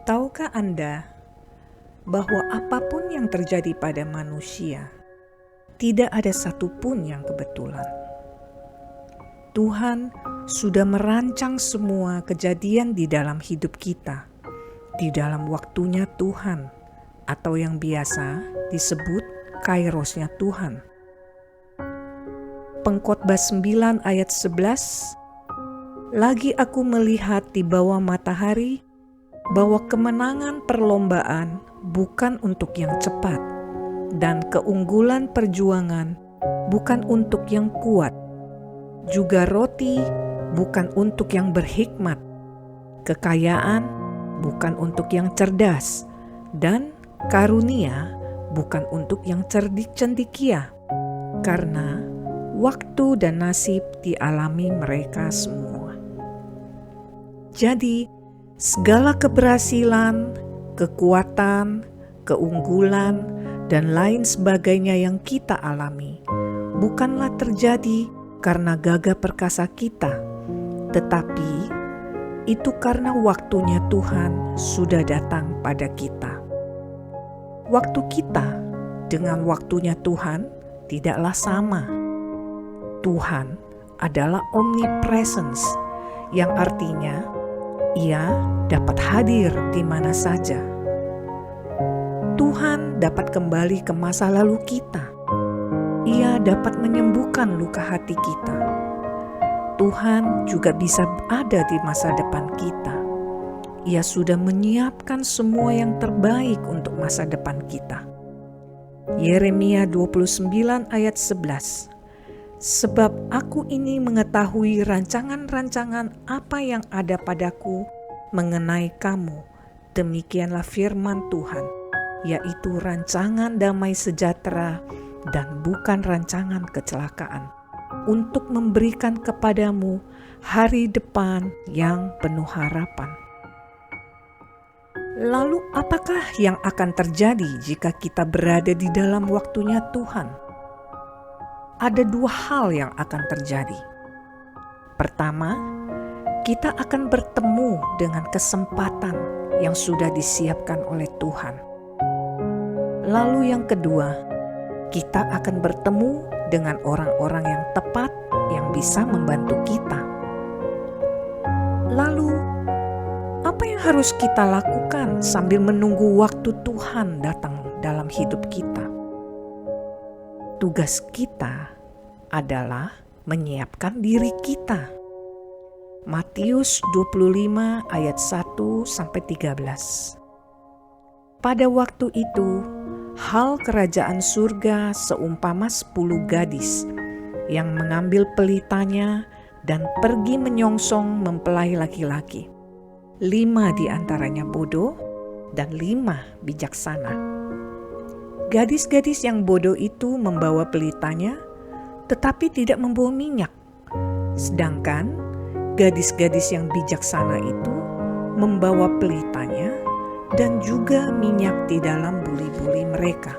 Tahukah Anda bahwa apapun yang terjadi pada manusia, tidak ada satupun yang kebetulan. Tuhan sudah merancang semua kejadian di dalam hidup kita, di dalam waktunya Tuhan, atau yang biasa disebut kairosnya Tuhan. Pengkhotbah 9 ayat 11, lagi aku melihat di bawah matahari bahwa kemenangan perlombaan bukan untuk yang cepat, dan keunggulan perjuangan bukan untuk yang kuat, juga roti bukan untuk yang berhikmat, kekayaan bukan untuk yang cerdas, dan karunia bukan untuk yang cerdik cendekia, karena waktu dan nasib dialami mereka semua. Jadi, segala keberhasilan, kekuatan, keunggulan, dan lain sebagainya yang kita alami bukanlah terjadi karena gagah perkasa kita, tetapi itu karena waktunya Tuhan sudah datang pada kita. Waktu kita dengan waktunya Tuhan tidaklah sama. Tuhan adalah omnipresence, yang artinya Ia dapat hadir di mana saja. Tuhan dapat kembali ke masa lalu kita. Ia dapat menyembuhkan luka hati kita. Tuhan juga bisa ada di masa depan kita. Ia sudah menyiapkan semua yang terbaik untuk masa depan kita. Yeremia 29 ayat 11. Sebab aku ini mengetahui rancangan-rancangan apa yang ada padaku mengenai kamu. Demikianlah firman Tuhan, yaitu rancangan damai sejahtera dan bukan rancangan kecelakaan, untuk memberikan kepadamu hari depan yang penuh harapan. Lalu apakah yang akan terjadi jika kita berada di dalam waktunya Tuhan? Ada dua hal yang akan terjadi. Pertama, kita akan bertemu dengan kesempatan yang sudah disiapkan oleh Tuhan. Lalu yang kedua, kita akan bertemu dengan orang-orang yang tepat yang bisa membantu kita. Lalu, apa yang harus kita lakukan sambil menunggu waktu Tuhan datang dalam hidup kita? Tugas kita adalah menyiapkan diri kita. Matius 25 ayat 1-13. Pada waktu itu, hal kerajaan surga seumpama 10 gadis yang mengambil pelitanya dan pergi menyongsong mempelai laki-laki. 5 di antaranya bodoh dan 5 bijaksana. Gadis-gadis yang bodoh itu membawa pelitanya, tetapi tidak membawa minyak. Sedangkan gadis-gadis yang bijaksana itu membawa pelitanya dan juga minyak di dalam buli-buli mereka.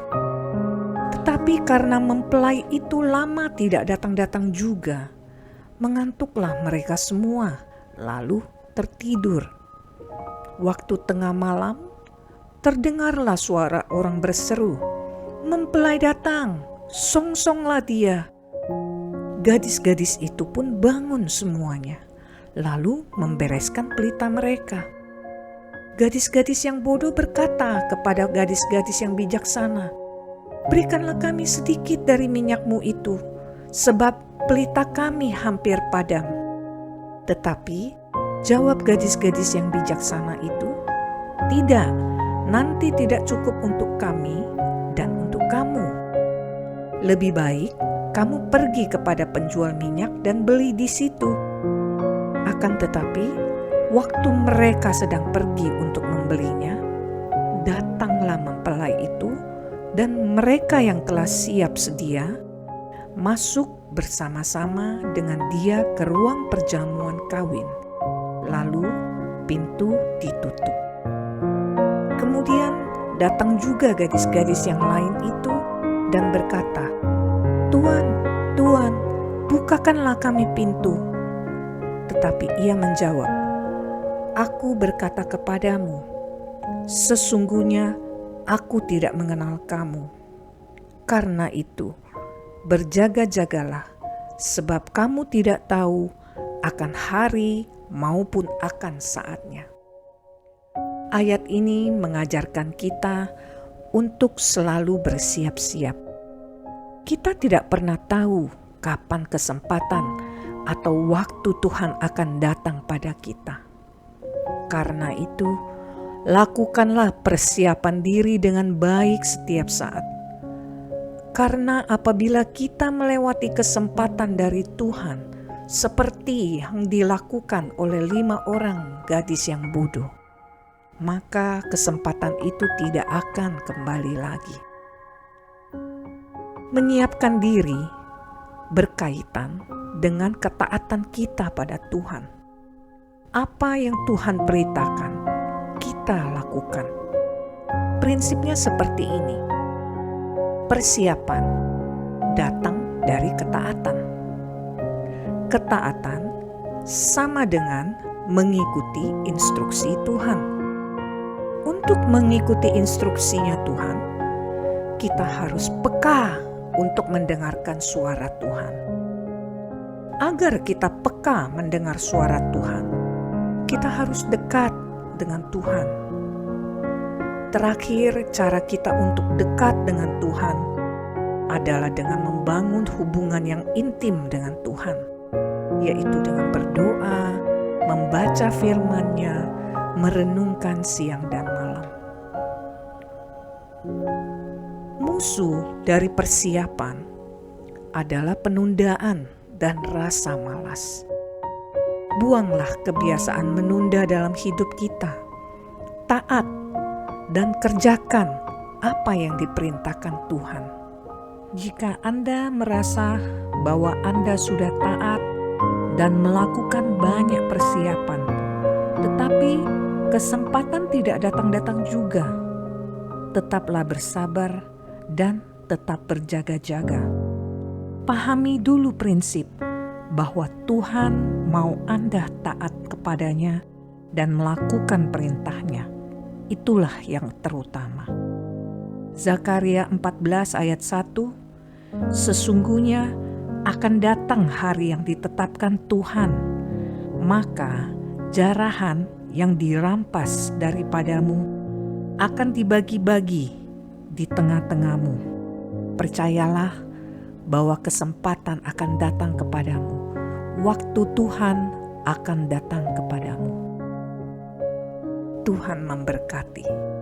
Tetapi karena mempelai itu lama tidak datang-datang juga, mengantuklah mereka semua, lalu tertidur. Waktu tengah malam, terdengarlah suara orang berseru, "Mempelai datang, songsonglah dia." Gadis-gadis itu pun bangun semuanya, lalu membereskan pelita mereka. Gadis-gadis yang bodoh berkata kepada gadis-gadis yang bijaksana, "Berikanlah kami sedikit dari minyakmu itu, sebab pelita kami hampir padam." Tetapi jawab gadis-gadis yang bijaksana itu, "Tidak, nanti tidak cukup untuk kami dan untuk kamu. Lebih baik kamu pergi kepada penjual minyak dan beli di situ." Akan tetapi, waktu mereka sedang pergi untuk membelinya, datanglah mempelai itu dan mereka yang telah siap sedia masuk bersama-sama dengan dia ke ruang perjamuan kawin. Lalu pintu ditutup. Kemudian datang juga gadis-gadis yang lain itu dan berkata, "Tuan, Tuan, bukakanlah kami pintu." Tetapi ia menjawab, "Aku berkata kepadamu, Sesungguhnya aku tidak mengenal kamu. Karena itu, berjaga-jagalah, sebab kamu tidak tahu akan hari maupun akan saatnya. Ayat ini mengajarkan kita untuk selalu bersiap-siap. Kita tidak pernah tahu kapan kesempatan atau waktu Tuhan akan datang pada kita. Karena itu, lakukanlah persiapan diri dengan baik setiap saat. Karena apabila kita melewati kesempatan dari Tuhan, seperti yang dilakukan oleh 5 orang gadis yang bodoh, maka kesempatan itu tidak akan kembali lagi. Menyiapkan diri berkaitan dengan ketaatan kita pada Tuhan. Apa yang Tuhan perintahkan, kita lakukan. Prinsipnya seperti ini. Persiapan datang dari ketaatan. Ketaatan sama dengan mengikuti instruksi Tuhan. Untuk mengikuti instruksinya Tuhan, kita harus peka untuk mendengarkan suara Tuhan. Agar kita peka mendengar suara Tuhan, kita harus dekat dengan Tuhan. Terakhir, cara kita untuk dekat dengan Tuhan adalah dengan membangun hubungan yang intim dengan Tuhan, yaitu dengan berdoa, membaca firman-Nya, merenungkan siang dan malam. Musuh dari persiapan adalah penundaan dan rasa malas. Buanglah kebiasaan menunda dalam hidup kita. Taat dan kerjakan apa yang diperintahkan Tuhan. Jika Anda merasa bahwa Anda sudah taat dan melakukan banyak persiapan, tetapi kesempatan tidak datang-datang juga, tetaplah bersabar dan tetap berjaga-jaga. Pahami dulu prinsip bahwa Tuhan mau Anda taat kepadanya dan melakukan perintahnya. Itulah yang terutama. Zakaria 14 ayat 1, sesungguhnya akan datang hari yang ditetapkan Tuhan, maka jarahan yang dirampas daripadamu akan dibagi-bagi di tengah-tengahmu. Percayalah bahwa kesempatan akan datang kepadamu. Waktu Tuhan akan datang kepadamu. Tuhan memberkati.